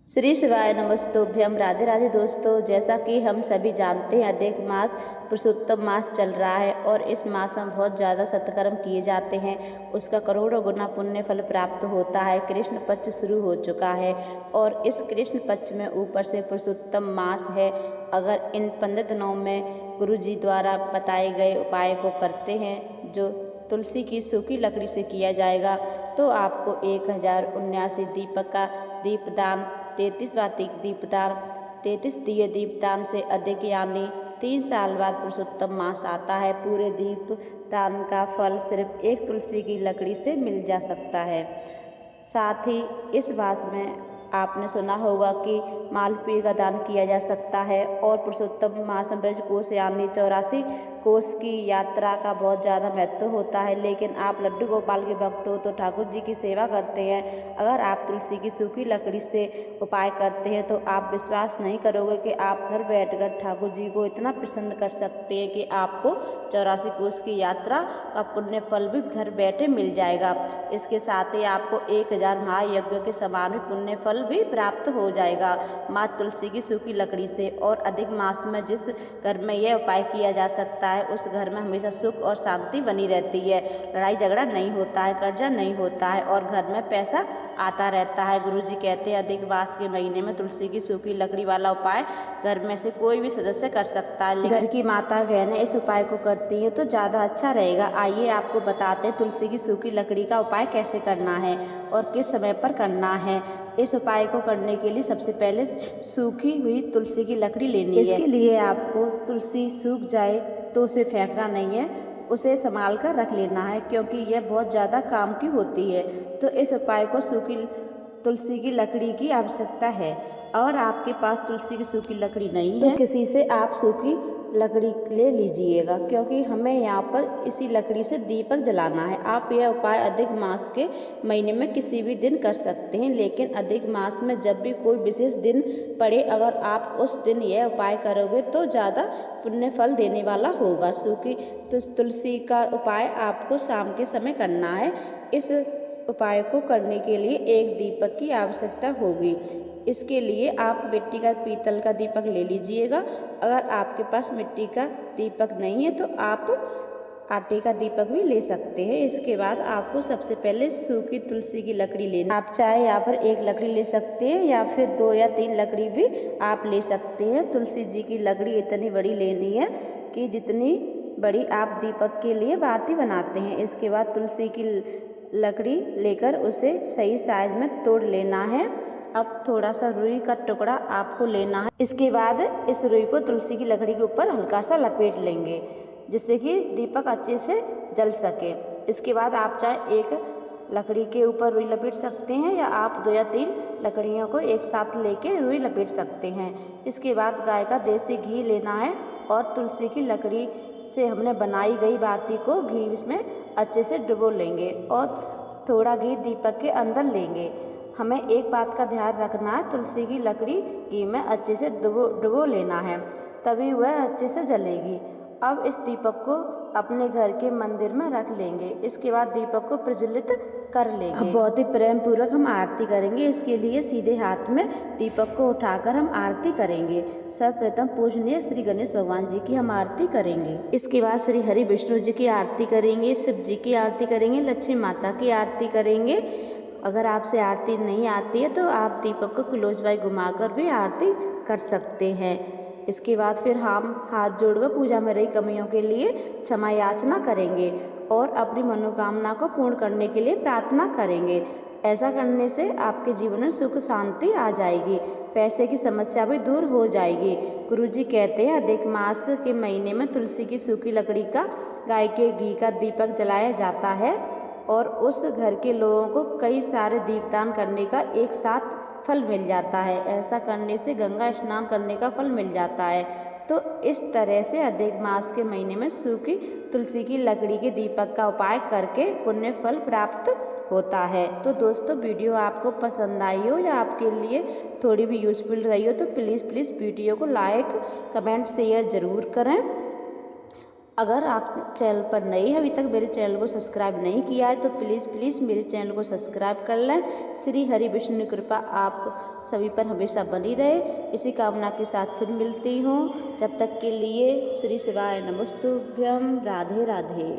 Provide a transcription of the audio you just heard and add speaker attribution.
Speaker 1: श्री शिवाय नमस्तुभ्यम। राधे राधे दोस्तों, जैसा कि हम सभी जानते हैं अधिक मास पुरुषोत्तम मास चल रहा है और इस मास में बहुत ज़्यादा सत्कर्म किए जाते हैं, उसका करोड़ों गुना पुण्य फल प्राप्त होता है। कृष्ण पक्ष शुरू हो चुका है और इस कृष्ण पक्ष में ऊपर से पुरुषोत्तम मास है। अगर इन 15 दिनों में गुरु जी द्वारा बताए गए उपाय को करते हैं जो तुलसी की सूखी लकड़ी से किया जाएगा तो आपको 1079 दीपक का दीपदान, 33 वाटिक दीपदान, 33 दिए दीपदान से अधिक यानी 3 साल बाद पुरुषोत्तम मास आता है। पूरे दीपदान का फल सिर्फ एक तुलसी की लकड़ी से मिल जा सकता है। साथ ही इस मास में आपने सुना होगा कि मालपुए का दान किया जा सकता है और पुरुषोत्तम मास में ब्रज कोष यानी 84 कोष की यात्रा का बहुत ज़्यादा महत्व होता है। लेकिन आप लड्डू गोपाल के भक्त हो तो ठाकुर जी की सेवा करते हैं। अगर आप तुलसी की सूखी लकड़ी से उपाय करते हैं तो आप विश्वास नहीं करोगे कि आप घर बैठकर ठाकुर जी को इतना प्रसन्न कर सकते हैं कि आपको 84 कोष की यात्रा का पुण्य फल भी घर बैठे मिल जाएगा। इसके साथ ही आपको 1000 महायज्ञ के समान पुण्य फल भी प्राप्त हो जाएगा माँ तुलसी की सूखी लकड़ी से। और अधिक मास में जिस घर में यह उपाय किया जा सकता है उस घर में हमेशा सुख और शांति बनी रहती है, लड़ाई झगड़ा नहीं होता है, कर्जा नहीं होता है और घर में पैसा आता रहता है। गुरु जी कहते हैं अधिक मास के महीने में तुलसी की सूखी लकड़ी वाला उपाय घर में से कोई भी सदस्य कर सकता है, लेकिन घर की माता बहनें इस उपाय को करती हैं तो ज़्यादा अच्छा रहेगा। आइए आपको बताते हैं तुलसी की सूखी लकड़ी का उपाय कैसे करना है और किस समय पर करना है। इस उपाय को करने के लिए सबसे पहले सूखी हुई तुलसी की लकड़ी लेनी है। इसके लिए आपको तुलसी सूख जाए तो उसे फेंकना नहीं है, उसे संभाल कर रख लेना है क्योंकि यह बहुत ज़्यादा काम की होती है। तो इस उपाय को सूखी तुलसी की लकड़ी की आवश्यकता है और आपके पास तुलसी की सूखी लकड़ी नहीं है तो किसी से आप सूखी लकड़ी ले लीजिएगा क्योंकि हमें यहाँ पर इसी लकड़ी से दीपक जलाना है। आप यह उपाय अधिक मास के महीने में किसी भी दिन कर सकते हैं, लेकिन अधिक मास में जब भी कोई विशेष दिन पड़े अगर आप उस दिन यह उपाय करोगे तो ज़्यादा पुण्य फल देने वाला होगा। सूखी तुलसी का उपाय आपको शाम के समय करना है। इस उपाय को करने के लिए एक दीपक की आवश्यकता होगी। इसके लिए आप मिट्टी का पीतल का दीपक ले लीजिएगा। अगर आपके पास मिट्टी का दीपक नहीं है तो आप आटे का दीपक भी ले सकते हैं। इसके बाद आपको सबसे पहले सूखी तुलसी की लकड़ी लेना। आप चाहे यहाँ पर एक लकड़ी ले सकते हैं या फिर 2 या 3 लकड़ी भी आप ले सकते हैं। तुलसी जी की लकड़ी इतनी बड़ी लेनी है कि जितनी बड़ी आप दीपक के लिए बाती बनाते हैं। इसके बाद तुलसी की लकड़ी लेकर उसे सही साइज में तोड़ लेना है। अब थोड़ा सा रुई का टुकड़ा आपको लेना है। इसके बाद इस रुई को तुलसी की लकड़ी के ऊपर हल्का सा लपेट लेंगे जिससे कि दीपक अच्छे से जल सके। इसके बाद आप चाहे एक लकड़ी के ऊपर रुई लपेट सकते हैं या आप 2 या 3 लकड़ियों को एक साथ लेके रुई लपेट सकते हैं। इसके बाद गाय का देसी घी लेना है और तुलसी की लकड़ी से हमने बनाई गई बाती को घी में अच्छे से डुबो लेंगे और थोड़ा घी दीपक के अंदर लेंगे। हमें एक बात का ध्यान रखना है, तुलसी की लकड़ी घी में अच्छे से डुबो लेना है तभी वह अच्छे से जलेगी। अब इस दीपक को अपने घर के मंदिर में रख लेंगे। इसके बाद दीपक को प्रज्वलित कर लेंगे। अब बहुत ही प्रेम पूर्वक हम आरती करेंगे। इसके लिए सीधे हाथ में दीपक को उठाकर हम आरती करेंगे। सर्वप्रथम पूजनीय श्री गणेश भगवान जी की हम आरती करेंगे। इसके बाद श्री हरि विष्णु जी की आरती करेंगे, शिव जी की आरती करेंगे, लक्ष्मी माता की आरती करेंगे। अगर आपसे आरती नहीं आती है तो आप दीपक को क्लोज बाय घुमाकर भी आरती कर सकते हैं। इसके बाद फिर हम हाथ जोड़कर पूजा में रही कमियों के लिए क्षमा याचना करेंगे और अपनी मनोकामना को पूर्ण करने के लिए प्रार्थना करेंगे। ऐसा करने से आपके जीवन में सुख शांति आ जाएगी, पैसे की समस्या भी दूर हो जाएगी। गुरु जी कहते हैं अधिक मास के महीने में तुलसी की सूखी लकड़ी का गाय के घी का दीपक जलाया जाता है और उस घर के लोगों को कई सारे दीपदान करने का एक साथ फल मिल जाता है। ऐसा करने से गंगा स्नान करने का फल मिल जाता है। तो इस तरह से अधिक मास के महीने में सूखी तुलसी की लकड़ी के दीपक का उपाय करके पुण्य फल प्राप्त होता है। तो दोस्तों वीडियो आपको पसंद आई हो या आपके लिए थोड़ी भी यूजफुल रही हो तो प्लीज़ वीडियो को लाइक कमेंट शेयर ज़रूर करें अगर आप चैनल पर नए हैं, अभी तक मेरे चैनल को सब्सक्राइब नहीं किया है तो प्लीज़ मेरे चैनल को सब्सक्राइब कर लें। श्री हरि विष्णु कृपा आप सभी पर हमेशा बनी रहे, इसी कामना के साथ फिर मिलती हूँ। जब तक के लिए श्री शिवाय नमस्तुभ्यम। राधे राधे।